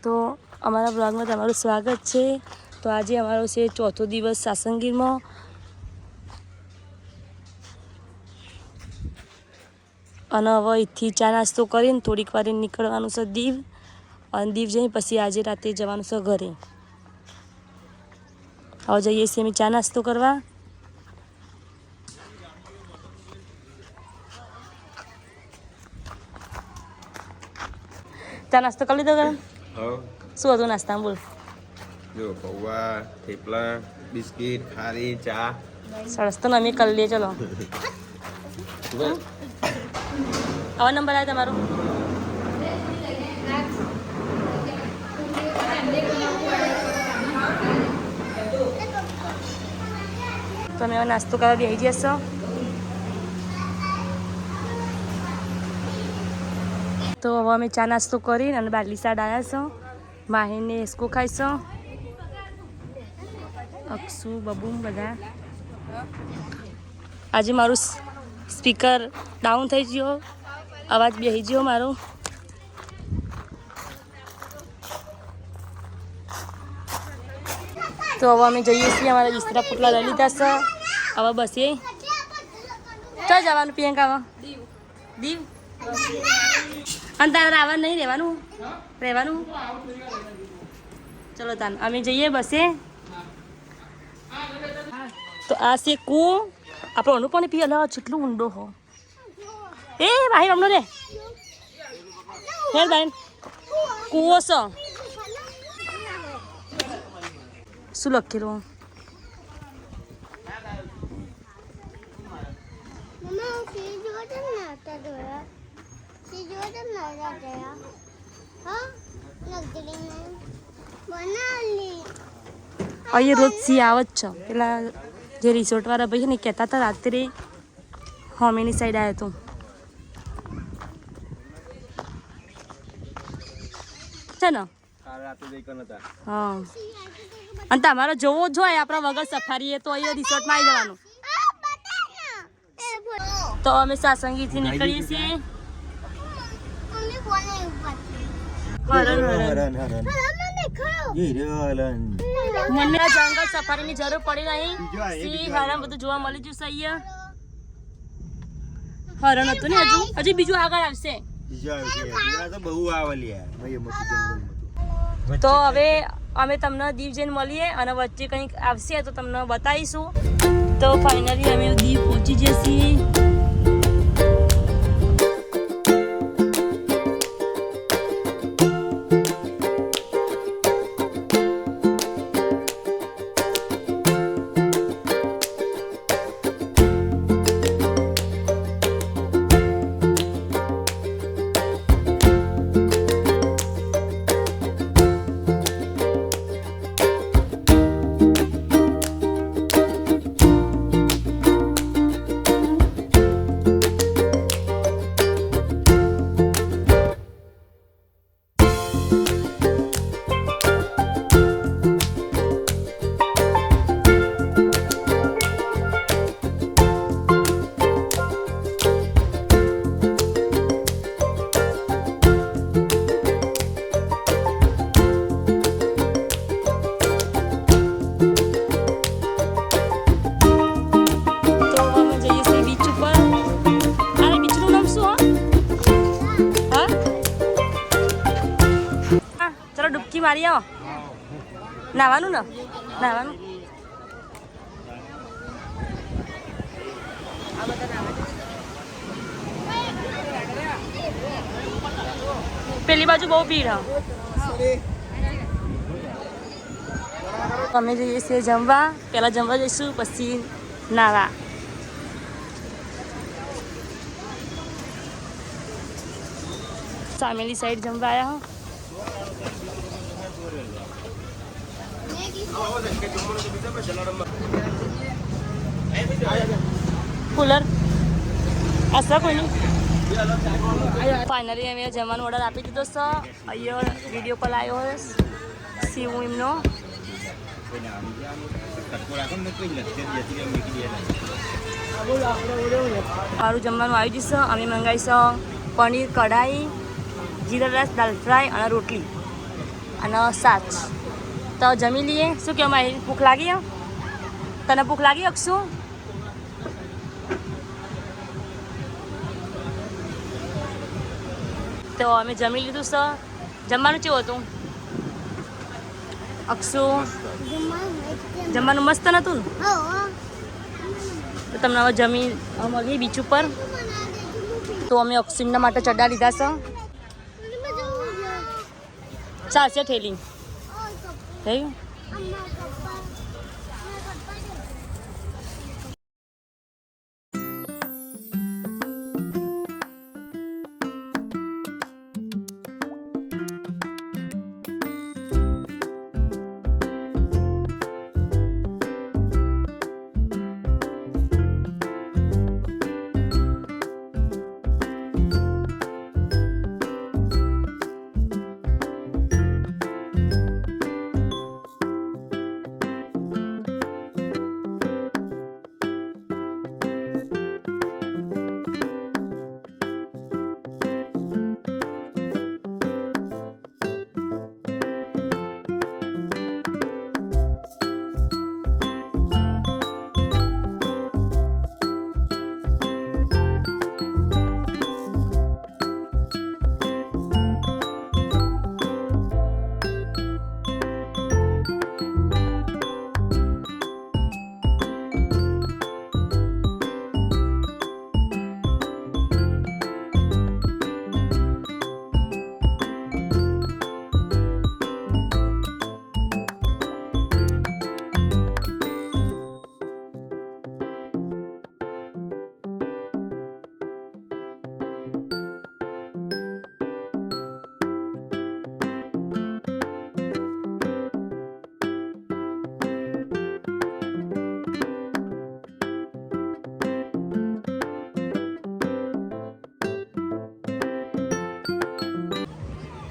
તો અમારા બ્લોગમાં તમારું સ્વાગત છે। તો આજે અમારો છે ચોથો દિવસ સાસણગીરમાં અને હવે અહીંથી ચા નાસ્તો કરીને થોડીક વાર નીકળવાનું છે દીવ અને દીવ જઈને પછી આજે રાતે જવાનું છે ઘરે। હવે જઈએ છીએ અમે ચા નાસ્તો કરવા। ચા નાસ્તો કરી લીધો ગરમ? શું હતું નાસ્તામાં બોલ? જો પૌવા, થેપલા, બિસ્કિટ, ખારી, ચા। સરસ તો અમે કરી લઈએ ચલો। આવા નંબર આવે તમારો? તમે હવે નાસ્તો કરવા બેસી જશો। તો હવે અમે ચા નાસ્તો કરીને અને બાટલી સાડ આવ્યા છો। માહીને એસકો ખાઈશો, અક્ષુ બબુમ બધા। આજે મારું સ્પીકર ડાઉન થઈ ગયો, અવાજ બેસી ગયો મારો। તો હવે અમે જઈએ છીએ, અમારા બિસ્તરા પોટલા લઈ લીધા છે। હવે બસ એ ક્યાં જવાનું પ્રિયંકા? દીવ? અને તારે આવવાનું નહીં? રહેવાનું? ચલો તાન અમે જઈએ બસે। તો આ છે કૂવો, આપણે ઓનું પાણી પીએ જેટલું ઊંડો હો। એ ભાઈ રમનો રે હેર ભાઈ કૂવો છે। શું લખેલું? અહીંયા રોજ સી આવે જ છે। પેલા જે રિસોર્ટ વાળા ભાઈ ને કહેતા હતા રાત્રે હોમીની સાઈડ આવ્યો તો છે ને? હા, અને તમારે જોવો જ હોય આપણા વગર સફારી તો અહીંયા રિસોર્ટમાં આવી જવાનું। તો અમે સાસંગીથી નીકળીએ છીએ। મને જંગલ સફારીની જરૂર પડી નહીં। સિંહ હરણ બધું જોવા મળી જશે અહીંયા। હરણ હતું ને હજુ બીજું આગળ આવશે। તો હવે અમે તમને દીવ જઈને મળીએ અને વચ્ચે કંઈક આવશે તો તમને બતાવીશું। તો ફાઇનલી અમે દીવ પહોંચી જઈએ। મારી આવો નાવાનું ને નાવાનું પેલી બાજુ બહુ ભીડ હ। અમે જઈએ છીએ જમવા। પહેલા જમવા જઈશું પછી નાવા। સામેલી સાઈડ જમવા આવ્યા હો। કુલર આ કોઈ નહીં। ફાઇનલી અમે જમવાનો ઓર્ડર આપી દીધો છે। અહીંયા વિડીયો કોલ આવ્યો હોય શિવ એમનો। મારું જમવાનું આવી જશે। અમે મંગાવીશું પનીર કઢાઈ, જીરા રાઈસ, દાલ ફ્રાય અને રોટલી। અને 7. તો જમી લઈએ. શું કહો મારી ભૂખ લાગી? તને ભૂખ લાગી અક્ષુ? તો અમે જમી લીધું છે. જમવાનું કેવું હતું અક્ષુ? જમવાનું મસ્ત નહોતું ને? તો તમને હવે જમી મળીએ બીચ ઉપર. તો અમે અક્ષુના માટે ચડા લીધા છે. ચાલશે ઠેલી થયું.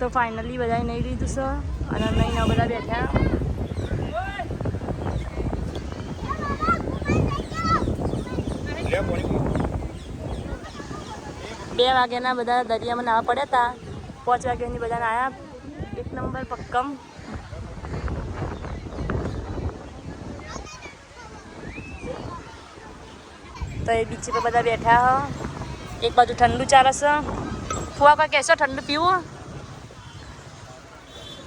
તો ફાઇનલી બધાએ નહીં લીધું છે અને નહીં બધા બેઠા. બે વાગ્યાના બધા દરિયામાં નાવા પડ્યા હતા. 5 વાગ્યાની બધાને આવ્યા. 1 નંબર પક્કમ. તો એ બીચ પર બધા બેઠા હ. એક બાજુ ઠંડુ ચાલે છે. ફુવા કોઈ કહેશો ઠંડુ પીવું?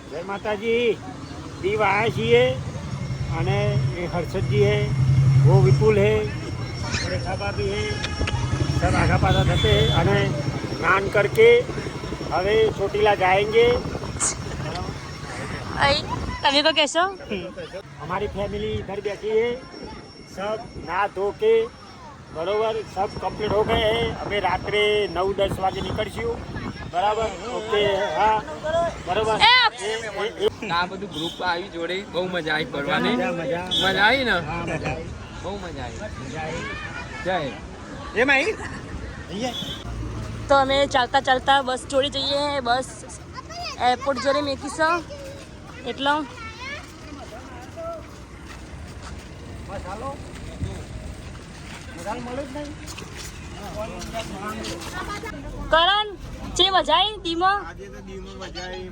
જય માતાજી. દીવ आया છીએ અને ये हर्षद जी है, वो विपुल है, रेखा भाभी है, सब आगा पादा થશે અને સ્નાન करके હવે ચોટીલા जाएंगे. તમે કોઈ કહેશો? हमारी फैमिली इधर बैठी है, सब नहा धो के बराबर सब कंप्लीट हो गए हैं. अभी रात्रे 9-10 वागे निकलશું. बराबर ओके. हाँ बराबर. આ બધું ગ્રુપ આવી જોડે બહુ મજા આવી ફરવાની. મજા મજા આવી ને? हाँ मजा आई. બહુ મજા આવી. જય એમ આવી. તો અમે ચાલતા ચાલતા બસ જોડે જઈએ. બસ એરપોર્ટ જોડે મેકીશ એટલો. કરણ જે મજા આવી દીમાં? આજે તો દીવમાં મજા આવી.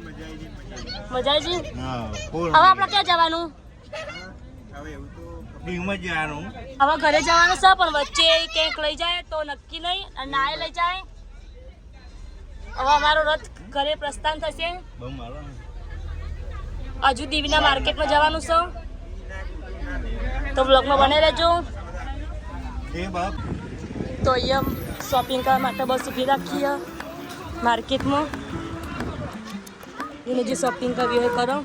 મજા આવી. હા હવે આપણે ક્યાં જવાનું? હવે એવું તો દીવમાં જ જવાનું. હવે ઘરે જવાનું છે પણ વચ્ચે ક્યાંક લઈ જાય તો નક્કી નહીં. અને નાય લઈ જાય. હવે અમારો રથ ઘરે પ્રસ્થાન થશે. બહુ મારો હજુ દીવના માર્કેટમાં જવાનું છે. તો બ્લોગમાં બને રહેજો. એ બાપ. તો અહીંયા શોપિંગ કરવા માટે બસ ઊભી રાખીએ માર્કેટમાં. એને જે શોપિંગ કરવી હોય કરો.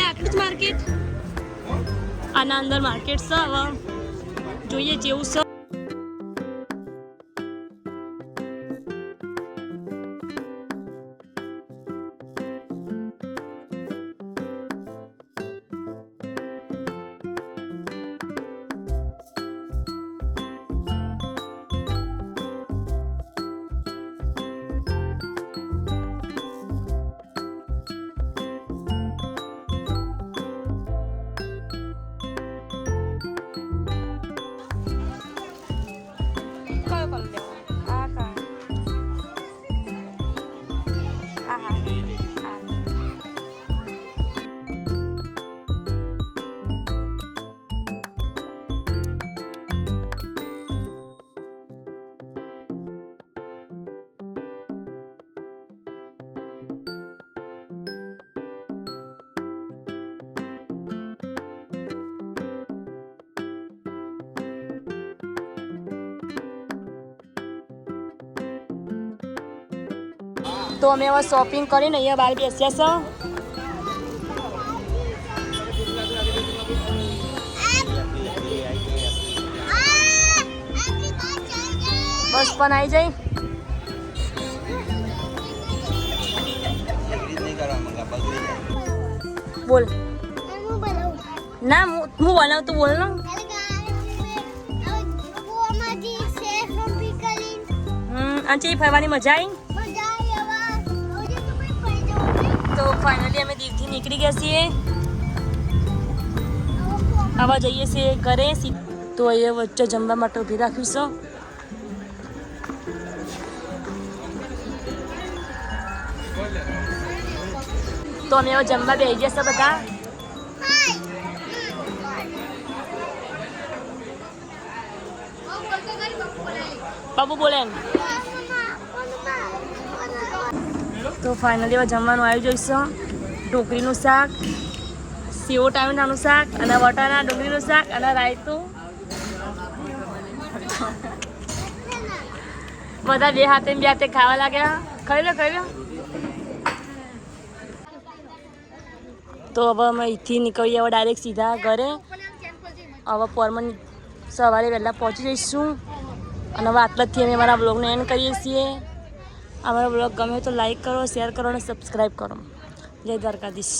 આટલું જ માર્કેટ. આના અંદર માર્કેટ છે. હવે જોઈએ જેવું છે. તો અમે હવે શોપિંગ કરીને અહીંયા બહાર બેસ્યા છે બસ પણ આવી જાય બોલ ના હું બનાવતું બોલ ને અંચે ફરવાની મજા આવી તો ફાઇનલી અમે દીવથી નીકળી ગયા છીએ આવા જઈએ છીએ ઘરે તો અહીંયા વચ્ચે જમવા માટે ઊભી રાખીશું તો અમે હવે જમવા બેસી જશે બધા બાબુ બોલે તો ફાઇનલી હવે જમવાનું આવી જઈશું ઢોકળીનું શાક સેવ ટામેટાનું શાક અને વટાણા ડુંગળીનું શાક અને રાયતું બધા બે હાથે ખાવા લાગ્યા ખાઈ લો તો હવે અમે અહીંથી નીકળીએ હવે ડાયરેક્ટ સીધા ઘરે હવે પોરમાં સવારે વહેલા પહોંચી જઈશું અને હવે આટલાથી અમે અમારા બ્લોગને એન્ડ કરીએ છીએ અમારો બ્લોગ ગમે તો લાઈક કરો શેર કરો અને સબસ્ક્રાઈબ કરો જય દ્વારકાધીશ